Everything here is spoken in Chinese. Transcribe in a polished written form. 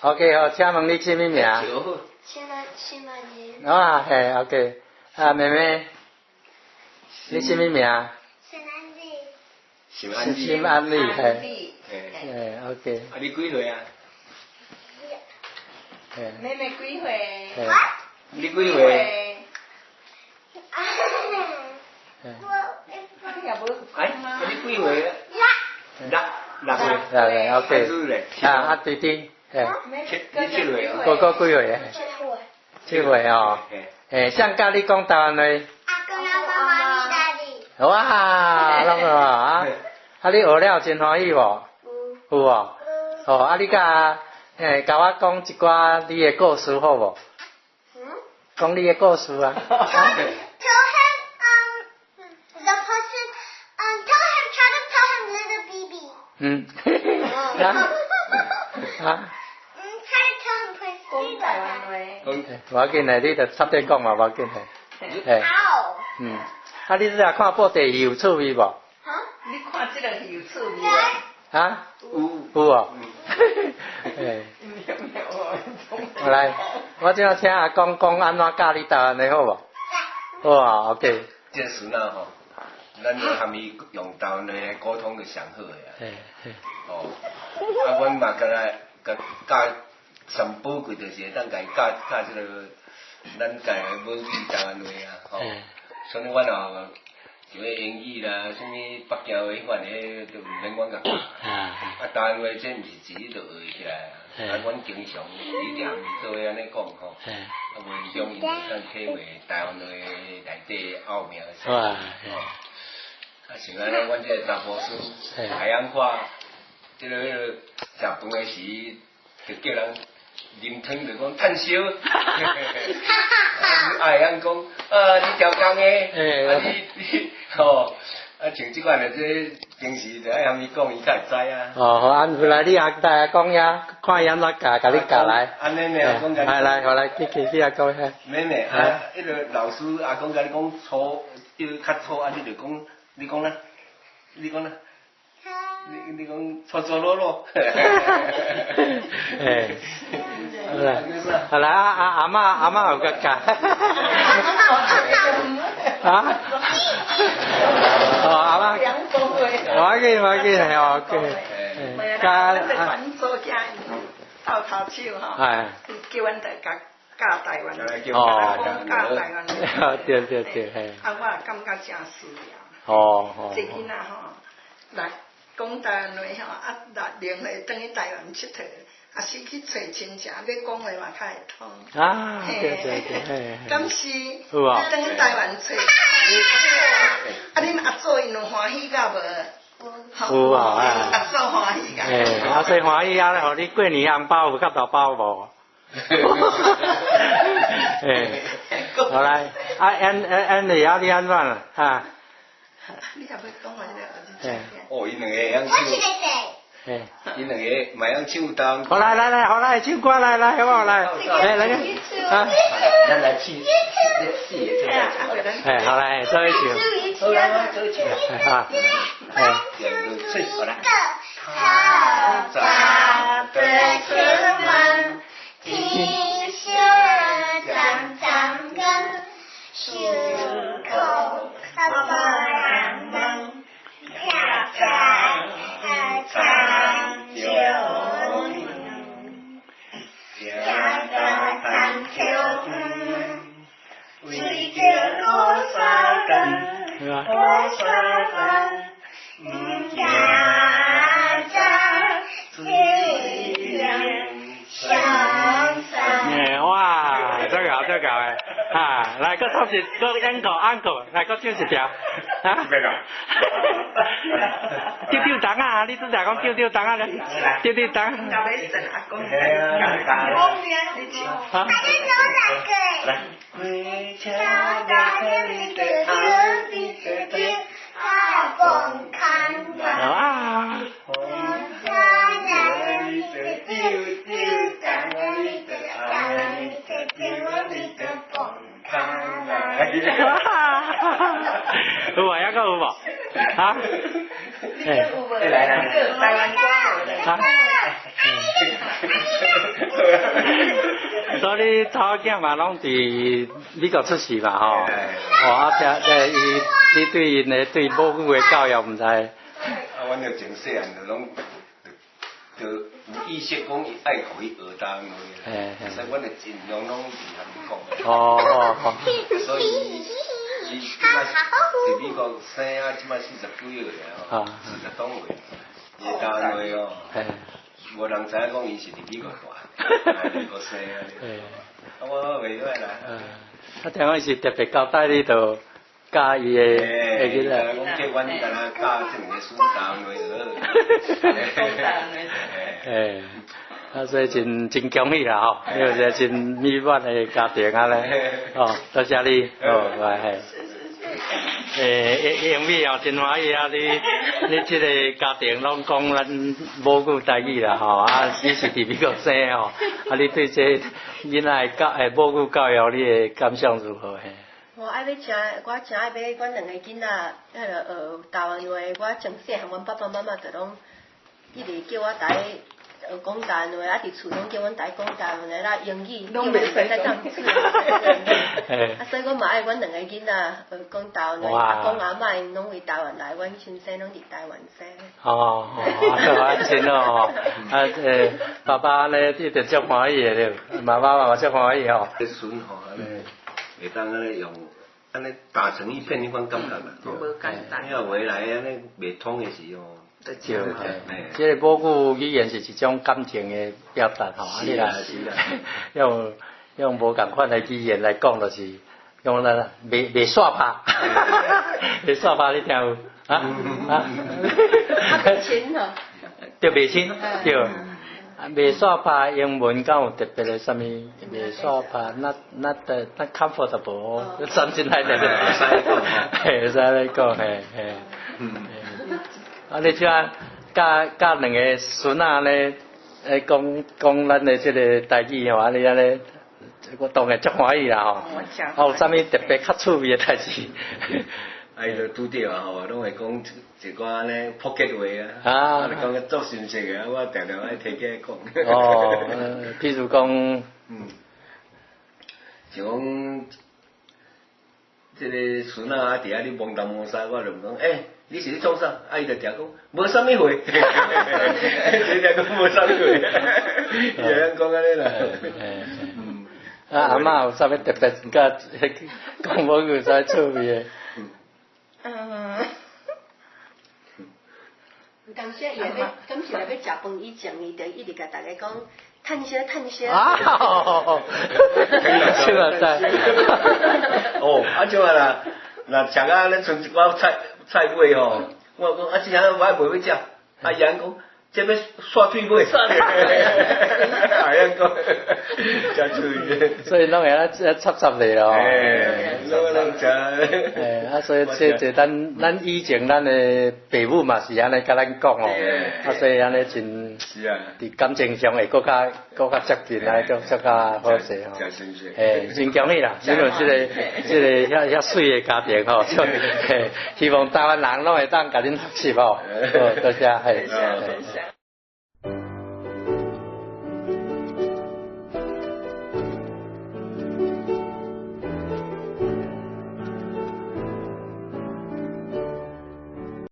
OK， 好，请问你什么名？新万年。啊，嘿 ，OK。啊，妹妹，你什么名？新安利。新安利，嘿。嘿 ，OK。啊，你几岁啊？妹妹几岁？你几岁？哎，你几岁啊？6岁。OK。啊，弟弟，嘿。你7岁啊？哥哥几岁？7岁哦。诶，像甲你讲台湾话。阿公阿妈妈咪daddy。哇，那么啊，啊你学了真欢喜无？有哦。哦，啊你甲甲我讲一寡你的故事好无？讲你的故事啊。Tell him the person try to tell him little baby。啊。try to tell him Prince。讲台湾话。无要紧诶，你著插底讲嘛，无要紧诶。啊，你若看报地有趣味无？你看这个有趣味啊？有哦。诶。来，我即下请阿公讲安怎教你台湾的好无？好啊 ，OK。这孙仔吼，咱就含伊用台湾话来沟通就上好诶啊。哦，啊，阮嘛甲教上宝贵就是会当甲伊教这个咱家的母语台湾话啊，吼。所以阮哦，像迄英语啦，什么北京话迄款的，就毋免阮甲教。啊，台湾话这毋是自己就学起来啊。啊，阮经常一定做伙安尼讲吼。啊，文中因会当体会台湾话内底奥妙的所在。啊，像安尼，阮这个查甫孙，海洋看，这个食饭的时，就叫人啉汤，就讲趁烧。海洋讲，你调工的，你吼，啊，像即款的这平时就爱含伊讲，伊才会知啊。哦，安回来你大家讲呀，看伊安怎教，甲你教来。安尼呢，讲甲你。来，去阿讲遐。免呢，啊，迄个老师阿公甲你讲粗，叫较粗，啊，你就讲，你讲啦。你讲粗落。诶，好来，阿嬷有个教。啊？哦，阿嬷。我要紧，系哦，OK。教。阮做囝头手吼，叫阮大家教台湾话，教台湾话。对，嘿。啊，我也感觉真需要。哦。这囡仔吼，来讲台湾话吼，啊，6岁转去台湾佚佗，啊是去找亲戚，要讲话嘛较会通。啊，对，敢是？有啊。转去台湾找。啊，恁阿祖因有欢喜甲无？有啊，阿祖欢喜甲。阿叔欢喜啊！互你过年红包有夹大包无？好来，啊安你安怎啦？哈？你也要讲话这个？哦，伊两个会晓唱。伊两个嘛会晓唱当。好来，好来，唱歌来，好不好来？来个，啊，咱来试。好来，做一唱。好啦，做一唱。啊，吹，好啦。好大的车门，听雪长长根，袖口把人们跳在长久，跳在长久，为着多少根，多少根。哇，最高诶！啊，来个唱一个 uncle， 来个唱一条，啊？丢蛋啊！你拄则讲丢蛋啊？丢蛋。交俾陈阿公。啊？来。啊！有啊，还佫有无？哈？来，台湾歌。哈？所以你头仔嘛拢伫美国出世嘛吼，啊你对因的对母语的教育毋知？阮就从细汉就拢就有意识讲爱互伊学台湾话，所以阮就尽量拢是和伊讲。哦。所以伊即摆伫美国生啊，即摆40几岁啊，40多岁，伊台湾话哦，无人知影讲伊是伫美国大，美国生啊。我袂歹啦。啊，听讲伊是特别交代你着教伊的囡仔。讲叫阮干那教即两个孙台湾话啊，所以真恭喜啦吼，你有一个真美满的家庭啊咧，哦，多谢你，来。英美哦，真欢喜啊！你即个家庭拢讲咱母语台语啦吼，啊，你是伫美国生哦，啊，你对这囡仔母语教育你的感想如何？嘿？我真爱要阮两个囡仔，台湾话，我从细汉，阮爸爸妈妈就拢一直叫我台讲台湾话，啊，伫厝拢叫阮台讲台湾话，啦英语叫阮在当字。啊，所以我嘛爱阮两个囡仔讲台湾话，阿公阿嬷因拢为台湾来，阮亲生拢伫台湾生。哦，安真哦，爸爸咧一直足欢喜的了，妈妈嘛足欢喜吼。这孙吼，安尼会当安尼用，安尼打成一片，你款感觉啦？无简单。因为回来安尼袂通的时候。对，即个母语言是一种感情的表达吼，啊你啦，用无共款的语言来讲，就是用咱袂煞拍，袂煞拍你听有？袂清吼。对，袂清，对。袂煞拍英文敢有特别的啥物？袂煞拍，not comfortable， something like that。会使来讲，嘿。啊！你即啊，教两个孙仔咧，讲咱的即个台语吼，啊你安尼，我当然足欢喜啦吼。有啥物特别较趣味的代志？啊，伊就拄着啊吼，拢会讲一寡安尼普吉话啊，就讲做信息的，我常常爱摕起来讲。哦，譬如讲，像讲，即个孙仔啊，伫遐你蒙东蒙西，我就讲，你是咧创啥？啊，伊就定讲无啥物货，直定讲无啥物货，就样讲安尼啦。阿嬷有啥物特别甲讲母语啥趣味的？当时伊敢是来要食饭以前，伊就一直甲大家讲趁些。啊！这个在。哦，啊种啊啦，若食啊咧剩一寡菜尾吼，我讲真正我还袂要食，伊讲这要刷腿尾，讲，真趣味。所以拢会啊插你咯。拢食。所以这咱以前咱的父母嘛是安尼甲咱讲哦，所以安尼真，伫感情上会更加接近啊，更加好势吼。真恭喜啦！因为这个遐水的家庭吼，希望台湾人拢会当甲恁学习吼。多谢，